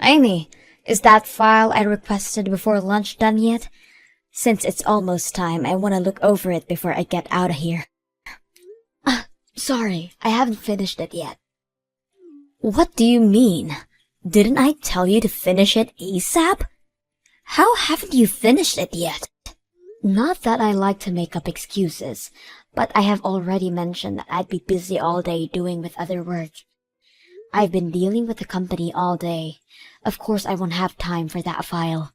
Amy, is that file I requested before lunch done yet? Since it's almost time, I want to look over it before I get out of here. Sorry, I haven't finished it yet. What do you mean? Didn't I tell you to finish it ASAP? How haven't you finished it yet? Not that I like to make up excuses, but I have already mentioned that I'd be busy all day doing with other work. I've been dealing with the company all day. Of course I won't have time for that file.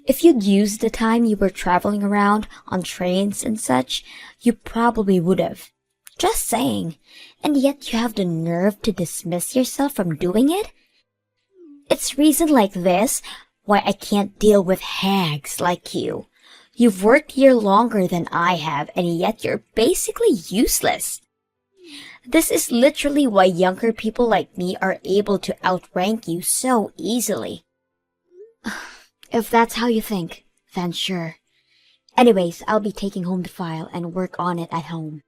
If you'd used the time you were traveling around on trains and such, you probably would have. Just saying. And yet you have the nerve to dismiss yourself from doing it? It's reason like this why I can't deal with hags like you. You've worked here longer than I have, and yet you're basically useless. This is literally why younger people like me are able to outrank you so easily. If that's how you think, then sure. Anyways, I'll be taking home the file and work on it at home.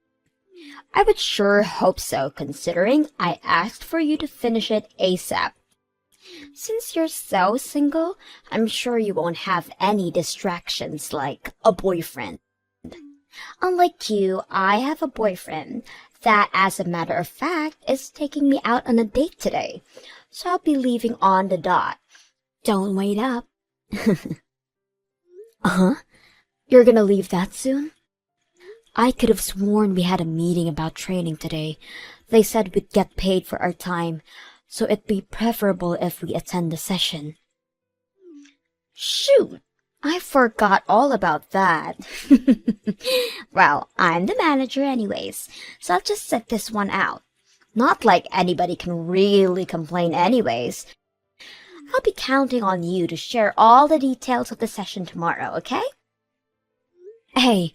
I would sure hope so, considering I asked for you to finish it ASAP. Since you're so single, I'm sure you won't have any distractions like a boyfriend. Unlike you, I have a boyfriend that, as a matter of fact, is taking me out on a date today, so I'll be leaving on the dot. Don't wait up. Uh-huh? You're gonna leave that soon? I could have sworn we had a meeting about training today. They said we'd get paid for our time, so it'd be preferable if we attend the session. Shoot! I forgot all about that. Well, I'm the manager anyways, so I'll just set this one out. Not like anybody can really complain anyways. I'll be counting on you to share all the details of the session tomorrow, okay? Hey,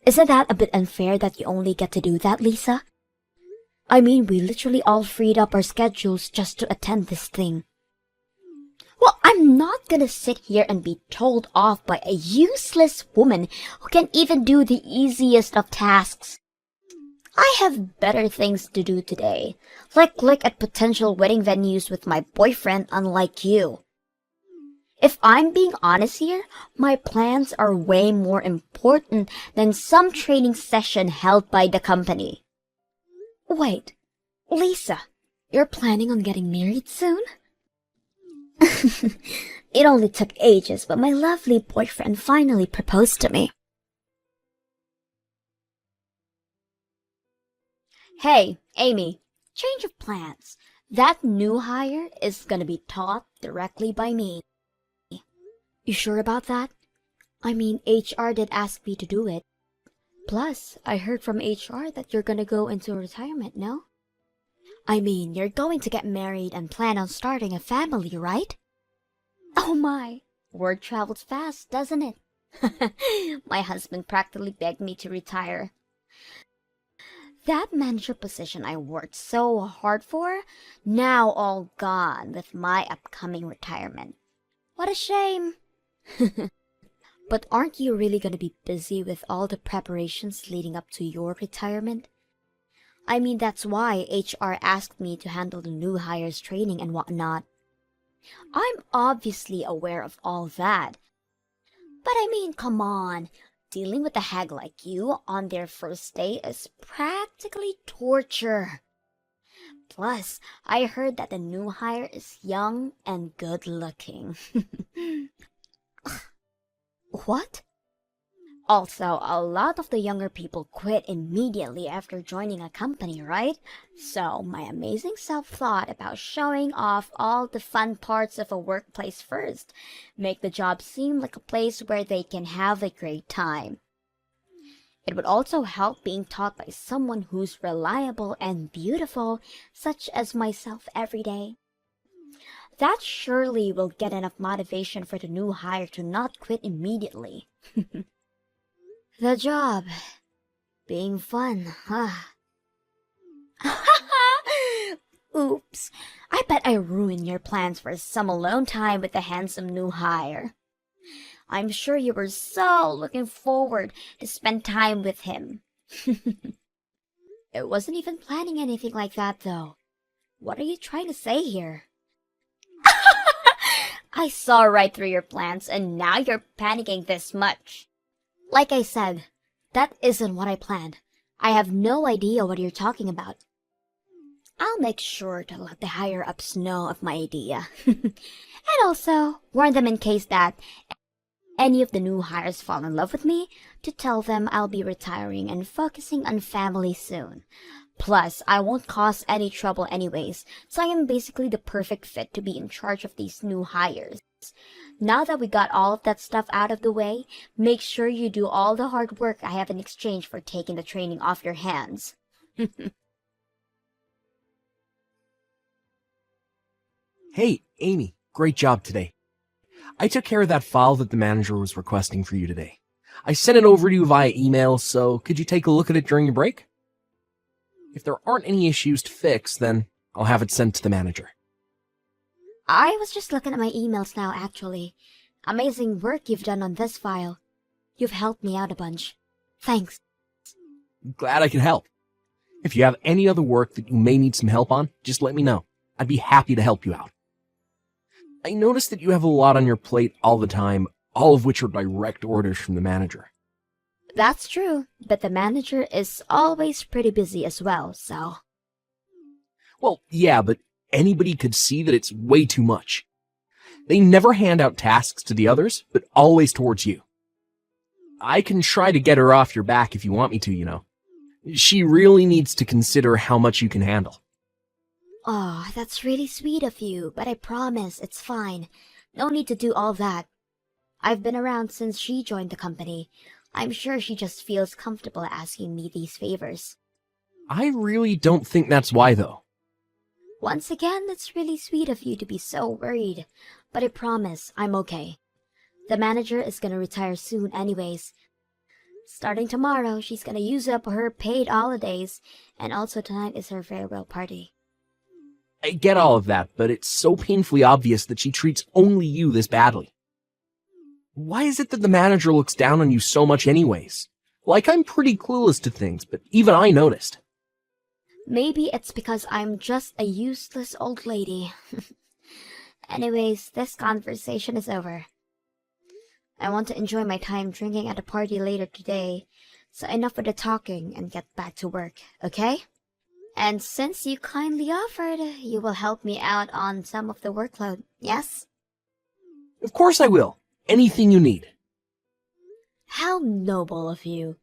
isn't that a bit unfair that you only get to do that, Lisa? I mean, we literally all freed up our schedules just to attend this thing. Well, I'm not gonna sit here and be told off by a useless woman who can't even do the easiest of tasks. I have better things to do today, like look at potential wedding venues with my boyfriend, unlike you. If I'm being honest here, my plans are way more important than some training session held by the company. Wait, Lisa, you're planning on getting married soon? It only took ages, but my lovely boyfriend finally proposed to me. Hey, Amy, change of plans. That new hire is gonna be taught directly by me. You sure about that? I mean, HR did ask me to do it. Plus, I heard from HR that you're gonna go into retirement, no? I mean, you're going to get married and plan on starting a family, right? Oh my, word travels fast, doesn't it? My husband practically begged me to retire. That manager position I worked so hard for, now all gone with my upcoming retirement. What a shame. But aren't you really going to be busy with all the preparations leading up to your retirement? I mean, that's why HR asked me to handle the new hires training and whatnot. I'm obviously aware of all that. But I mean, come on. Dealing with a hag like you on their first day is practically torture. Plus, I heard that the new hire is young and good looking. What? Also, a lot of the younger people quit immediately after joining a company, right? So, my amazing self thought about showing off all the fun parts of a workplace first, make the job seem like a place where they can have a great time. It would also help being taught by someone who's reliable and beautiful, such as myself every day. That surely will get enough motivation for the new hire to not quit immediately. The job being fun, huh? Oops, I bet I ruined your plans for some alone time with the handsome new hire. I'm sure you were so looking forward to spend time with him. It wasn't even planning anything like that, though. What are you trying to say here? I saw right through your plans and now you're panicking this much. Like I said, that isn't what I planned. I have no idea what you're talking about. I'll make sure to let the higher-ups know of my idea. And also, warn them in case that any of the new hires fall in love with me, to tell them I'll be retiring and focusing on family soon. Plus, I won't cause any trouble anyways, so I am basically the perfect fit to be in charge of these new hires. Now that we got all of that stuff out of the way, make sure you do all the hard work I have in exchange for taking the training off your hands. Hey, Amy, great job today. I took care of that file that the manager was requesting for you today. I sent it over to you via email, so could you take a look at it during your break? If there aren't any issues to fix, then I'll have it sent to the manager. I was just looking at my emails now, actually. Amazing work you've done on this file. You've helped me out a bunch. Thanks. Glad I could help. If you have any other work that you may need some help on, just let me know. I'd be happy to help you out. I noticed that you have a lot on your plate all the time, all of which are direct orders from the manager. That's true, but the manager is always pretty busy as well, so... Well, yeah, but anybody could see that it's way too much. They never hand out tasks to the others, but always towards you. I can try to get her off your back if you want me to, you know. She really needs to consider how much you can handle. Oh, that's really sweet of you, but I promise it's fine. No need to do all that. I've been around since she joined the company. I'm sure she just feels comfortable asking me these favors. I really don't think that's why, though. Once again, it's really sweet of you to be so worried, but I promise I'm okay. The manager is gonna retire soon anyways. Starting tomorrow, she's gonna use up her paid holidays, and also tonight is her farewell party. I get all of that, but it's so painfully obvious that she treats only you this badly. Why is it that the manager looks down on you so much anyways? Like, I'm pretty clueless to things, but even I noticed. Maybe it's because I'm just a useless old lady. Anyways, this conversation is over. I want to enjoy my time drinking at a party later today, so enough with the talking and get back to work, okay? And since you kindly offered, you will help me out on some of the workload, yes? Of course I will. Anything you need. How noble of you.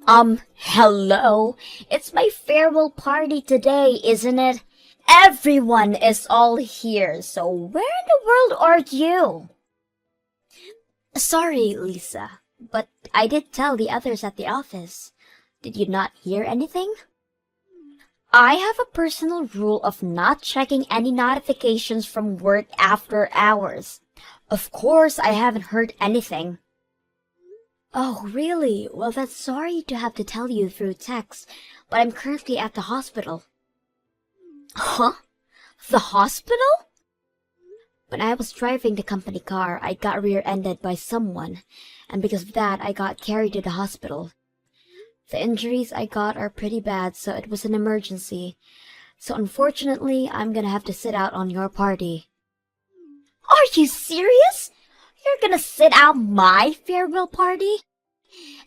Hello? It's my farewell party today, isn't it? Everyone is all here, so where in the world are you? Sorry, Lisa, but I did tell the others at the office. Did you not hear anything? I have a personal rule of not checking any notifications from work after hours. Of course, I haven't heard anything. Oh, really? Well, that's sorry to have to tell you through text, but I'm currently at the hospital. Huh? The hospital? When I was driving the company car, I got rear-ended by someone, and because of that, I got carried to the hospital. The injuries I got are pretty bad, so it was an emergency. So unfortunately, I'm gonna have to sit out on your party. Are you serious? You're gonna sit out my farewell party?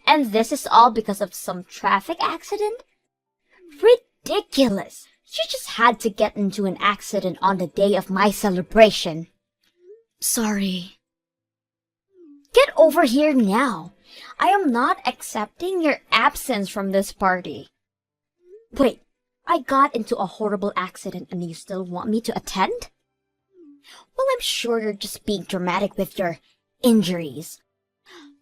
And this is all because of some traffic accident? Ridiculous! You just had to get into an accident on the day of my celebration. Sorry. Get over here now. I am not accepting your absence from this party. Wait, I got into a horrible accident and you still want me to attend? Well, I'm sure you're just being dramatic with your injuries.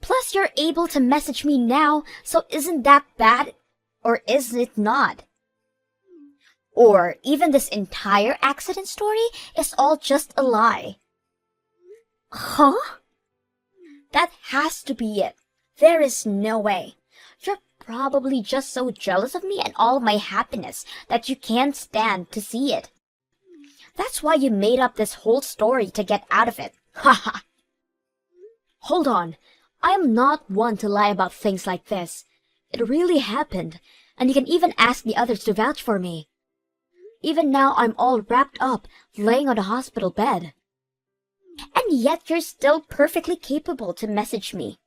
Plus, you're able to message me now, so isn't that bad? Or is it not? Or even this entire accident story is all just a lie. Huh? That has to be it. There is no way. You're probably just so jealous of me and all my happiness that you can't stand to see it. That's why you made up this whole story to get out of it. Haha. Hold on. I am not one to lie about things like this. It really happened, and you can even ask the others to vouch for me. Even now I'm all wrapped up, laying on the hospital bed. And yet you're still perfectly capable to message me.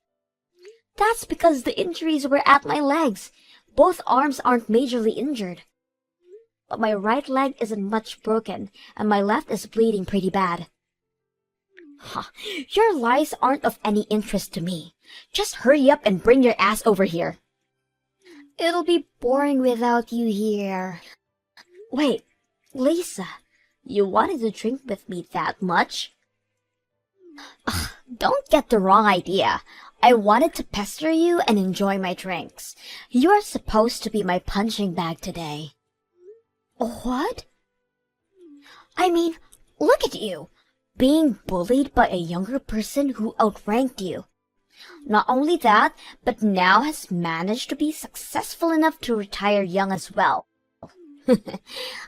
That's because the injuries were at my legs. Both arms aren't majorly injured. But my right leg isn't much broken, and my left is bleeding pretty bad. Huh, your lies aren't of any interest to me. Just hurry up and bring your ass over here. It'll be boring without you here. Wait, Lisa, you wanted to drink with me that much? Ugh, don't get the wrong idea. I wanted to pester you and enjoy my drinks. You're supposed to be my punching bag today. What? I mean, look at you, being bullied by a younger person who outranked you. Not only that, but now has managed to be successful enough to retire young as well.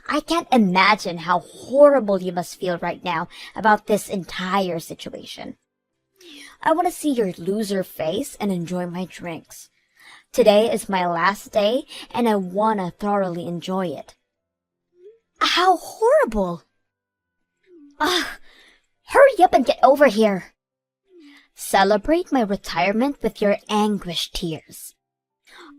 I can't imagine how horrible you must feel right now about this entire situation. I want to see your loser face and enjoy my drinks. Today is my last day, and I want to thoroughly enjoy it. How horrible! Hurry up and get over here. Celebrate my retirement with your anguished tears.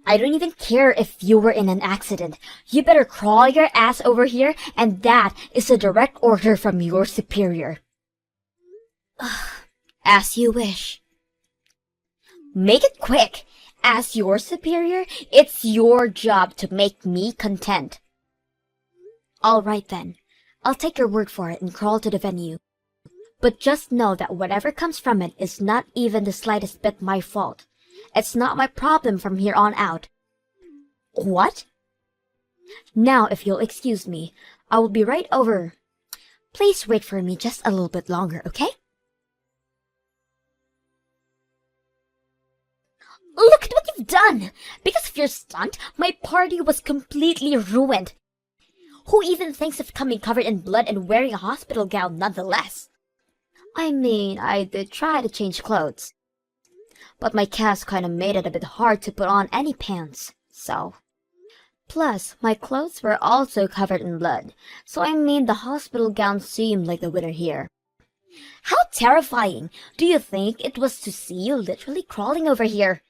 I don't even care if you were in an accident. You better crawl your ass over here, and that is a direct order from your superior. As you wish. Make it quick. As your superior, it's your job to make me content. All right then. I'll take your word for it and crawl to the venue. But just know that whatever comes from it is not even the slightest bit my fault. It's not my problem from here on out. What? Now, if you'll excuse me, I will be right over. Please wait for me just a little bit longer, okay? Look at what you've done! Because of your stunt, my party was completely ruined. Who even thinks of coming covered in blood and wearing a hospital gown nonetheless? I mean, I did try to change clothes. But my cast kinda made it a bit hard to put on any pants, so. Plus, my clothes were also covered in blood, so I mean the hospital gown seemed like the winner here. How terrifying! Do you think it was to see you literally crawling over here?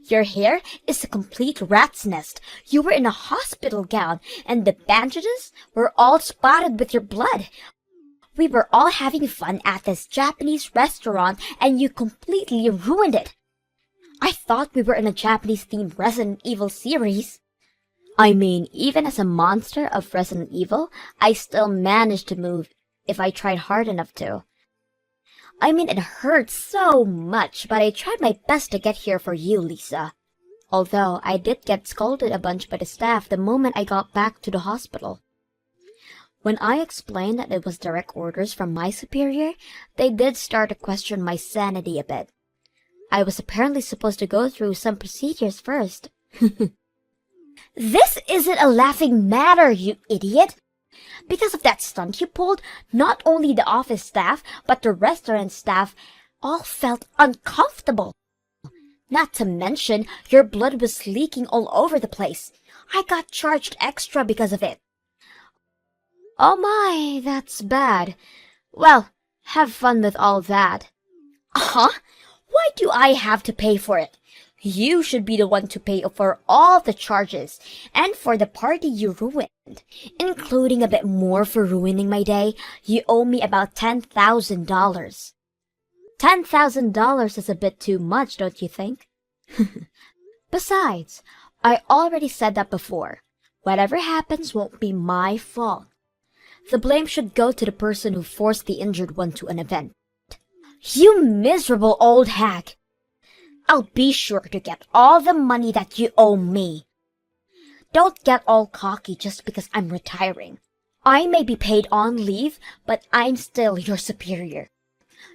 Your hair is a complete rat's nest. You were in a hospital gown, and the bandages were all spotted with your blood. We were all having fun at this Japanese restaurant, and you completely ruined it. I thought we were in a Japanese-themed Resident Evil series. I mean, even as a monster of Resident Evil, I still managed to move if I tried hard enough to. I mean, it hurt so much, but I tried my best to get here for you, Lisa. Although I did get scolded a bunch by the staff the moment I got back to the hospital. When I explained that it was direct orders from my superior, they did start to question my sanity a bit. I was apparently supposed to go through some procedures first. This isn't a laughing matter, you idiot! Because of that stunt you pulled, not only the office staff, but the restaurant staff all felt uncomfortable. Not to mention, your blood was leaking all over the place. I got charged extra because of it. Oh my, that's bad. Well, have fun with all that. Huh? Why do I have to pay for it? You should be the one to pay for all the charges, and for the party you ruined, including a bit more for ruining my day. You owe me about $10,000. $10,000 is a bit too much, don't you think? Besides, I already said that before. Whatever happens won't be my fault. The blame should go to the person who forced the injured one to an event. You miserable old hag! I'll be sure to get all the money that you owe me. Don't get all cocky just because I'm retiring. I may be paid on leave, but I'm still your superior.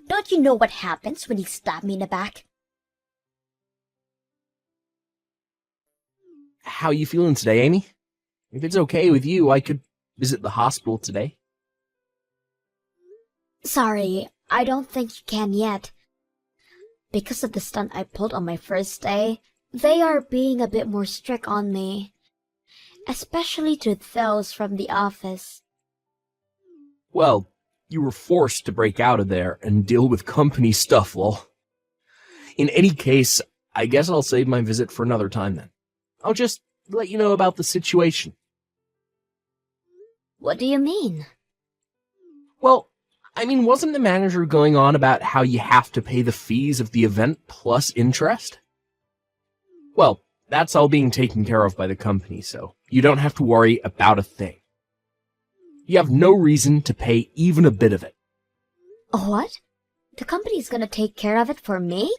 Don't you know what happens when you stab me in the back? How you feeling today, Amy? If it's okay with you, I could visit the hospital today. Sorry, I don't think you can yet. Because of the stunt I pulled on my first day, they are being a bit more strict on me. especially to those from the office. Well, you were forced to break out of there and deal with company stuff, lol. In any case, I guess I'll save my visit for another time then. I'll just let you know about the situation. What do you mean? Well, wasn't the manager going on about how you have to pay the fees of the event plus interest? Well, that's all being taken care of by the company, so you don't have to worry about a thing. You have no reason to pay even a bit of it. What? The company's gonna take care of it for me?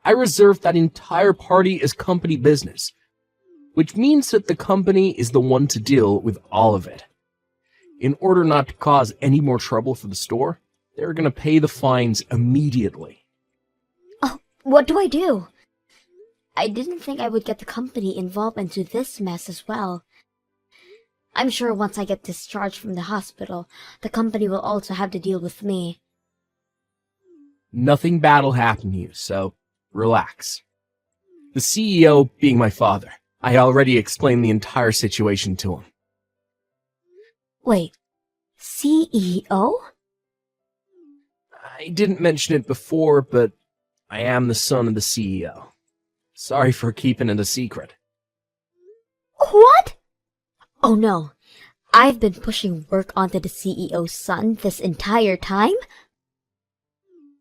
I reserved that entire party as company business, which means that the company is the one to deal with all of it. In order not to cause any more trouble for the store, they're going to pay the fines immediately. Oh, what do I do? I didn't think I would get the company involved into this mess as well. I'm sure once I get discharged from the hospital, the company will also have to deal with me. Nothing bad will happen to you, so relax. The CEO being my father, I already explained the entire situation to him. Wait, CEO? I didn't mention it before, but I am the son of the CEO. Sorry for keeping it a secret. What? Oh no, I've been pushing work onto the CEO's son this entire time?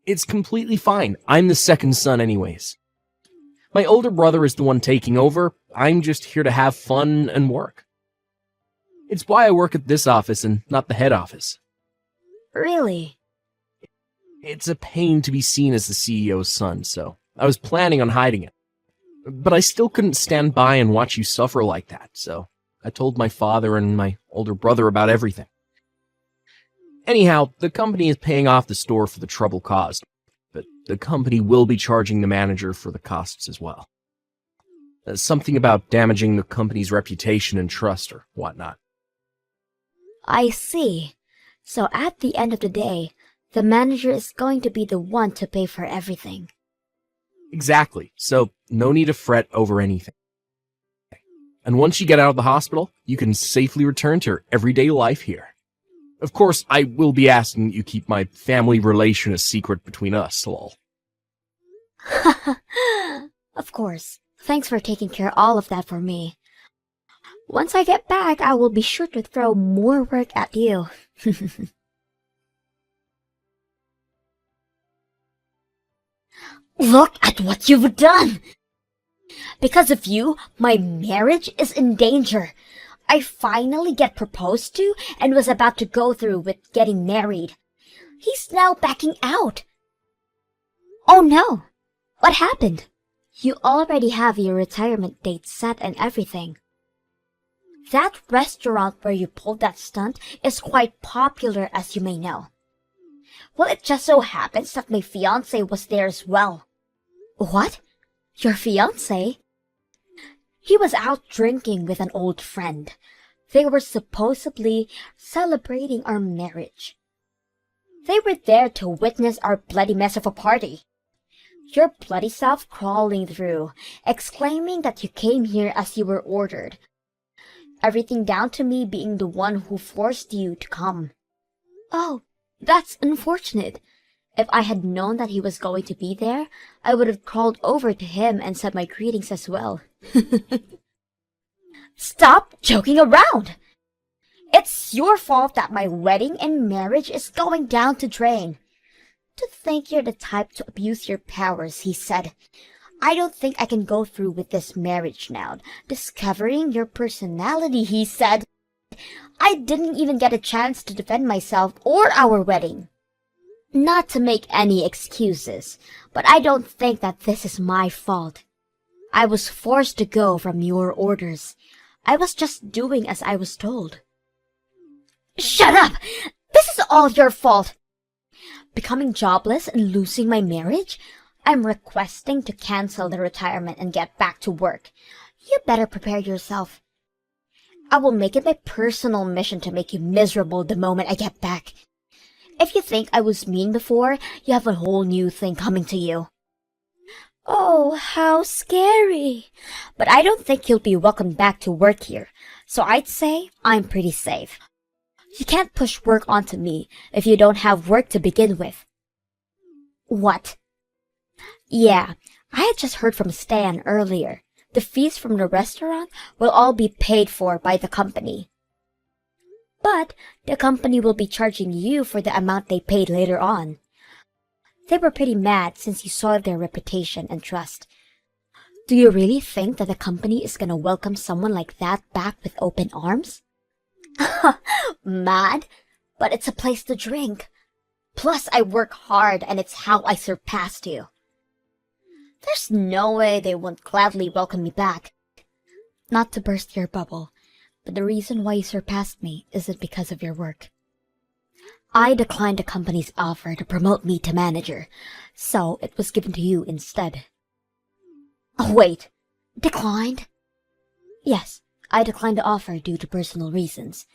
It's completely fine. I'm the second son anyways. My older brother is the one taking over. I'm just here to have fun and work. It's why I work at this office and not the head office. Really? It's a pain to be seen as the CEO's son, so I was planning on hiding it. But I still couldn't stand by and watch you suffer like that, so I told my father and my older brother about everything. Anyhow, the company is paying off the store for the trouble caused, but the company will be charging the manager for the costs as well. Something about damaging the company's reputation and trust or whatnot. I see. So at the end of the day, the manager is going to be the one to pay for everything. Exactly, so no need to fret over anything. And once you get out of the hospital, you can safely return to your everyday life here. Of course, I will be asking that you keep my family relation a secret between us, lol. Of course. Thanks for taking care of all of that for me. Once I get back, I will be sure to throw more work at you. Look at what you've done! Because of you, my marriage is in danger. I finally get proposed to and was about to go through with getting married. He's now backing out. Oh no! What happened? You already have your retirement date set and everything. That restaurant where you pulled that stunt is quite popular, as you may know. Well, it just so happens that my fiancé was there as well. What? Your fiancé? He was out drinking with an old friend. They were supposedly celebrating our marriage. They were there to witness our bloody mess of a party. Your bloody self crawling through, exclaiming that you came here as you were ordered. Everything down to me being the one who forced you to come. Oh, that's unfortunate. If I had known that he was going to be there, I would have crawled over to him and said my greetings as well. Stop joking around! It's your fault that my wedding and marriage is going down the drain. To think you're the type to abuse your powers, he said. I don't think I can go through with this marriage now. Discovering your personality, he said. I didn't even get a chance to defend myself or our wedding. Not to make any excuses, but I don't think that this is my fault. I was forced to go from your orders. I was just doing as I was told. Shut up! This is all your fault! Becoming jobless and losing my marriage? I'm requesting to cancel the retirement and get back to work. You better prepare yourself. I will make it my personal mission to make you miserable the moment I get back. If you think I was mean before, you have a whole new thing coming to you. Oh, how scary. But I don't think you'll be welcomed back to work here, so I'd say I'm pretty safe. You can't push work onto me if you don't have work to begin with. What? Yeah, I had just heard from Stan earlier. The fees from the restaurant will all be paid for by the company. But the company will be charging you for the amount they paid later on. They were pretty mad since you soiled their reputation and trust. Do you really think that the company is gonna welcome someone like that back with open arms? Mad? But it's a place to drink. Plus, I work hard and it's how I surpassed you. There's no way they won't gladly welcome me back. Not to burst your bubble, but the reason why you surpassed me isn't because of your work. I declined the company's offer to promote me to manager, so it was given to you instead. Oh, wait. Declined? Yes, I declined the offer due to personal reasons.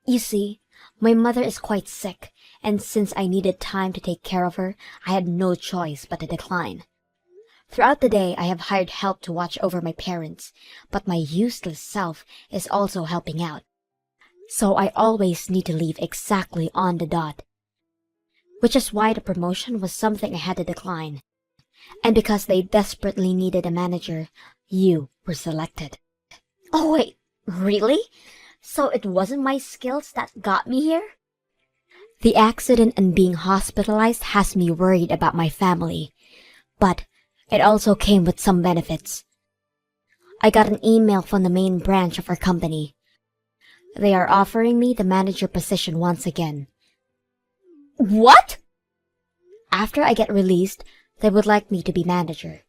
You see, my mother is quite sick, and since I needed time to take care of her, I had no choice but to decline. Throughout the day, I have hired help to watch over my parents, but my useless self is also helping out. So I always need to leave exactly on the dot. Which is why the promotion was something I had to decline. And because they desperately needed a manager, you were selected. Oh wait, really? So it wasn't my skills that got me here? The accident and being hospitalized has me worried about my family. But it also came with some benefits. I got an email from the main branch of our company. They are offering me the manager position once again. What? After I get released, they would like me to be manager.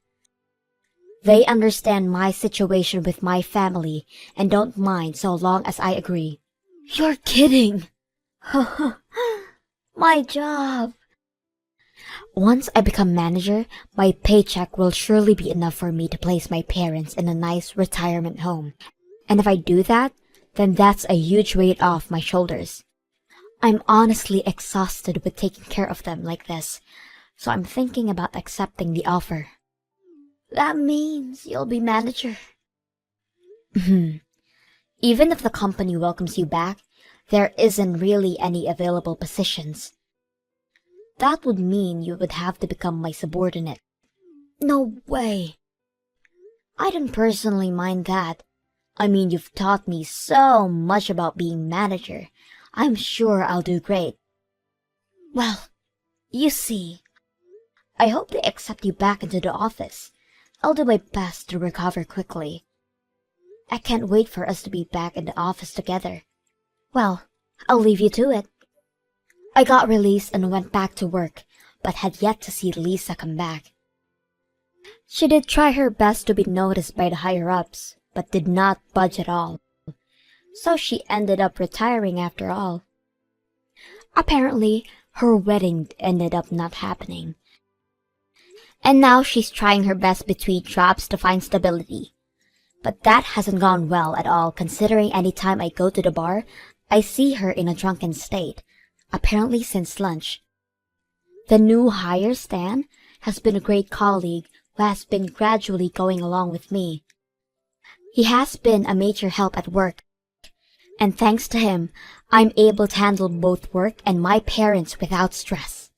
They understand my situation with my family and don't mind so long as I agree. You're kidding. My job. Once I become manager, my paycheck will surely be enough for me to place my parents in a nice retirement home. And if I do that, then that's a huge weight off my shoulders. I'm honestly exhausted with taking care of them like this, so I'm thinking about accepting the offer. That means you'll be manager. Even if the company welcomes you back, there isn't really any available positions. That would mean you would have to become my subordinate. No way. I don't personally mind that. I mean, you've taught me so much about being manager. I'm sure I'll do great. Well, you see, I hope they accept you back into the office. I'll do my best to recover quickly. I can't wait for us to be back in the office together. Well, I'll leave you to it. I got released and went back to work, but had yet to see Lisa come back. She did try her best to be noticed by the higher-ups, but did not budge at all. So she ended up retiring after all. Apparently, her wedding ended up not happening. And now she's trying her best between jobs to find stability. But that hasn't gone well at all, considering any time I go to the bar, I see her in a drunken state, apparently since lunch. The new hire, Stan, has been a great colleague who has been gradually going along with me. He has been a major help at work, and thanks to him, I'm able to handle both work and my parents without stress.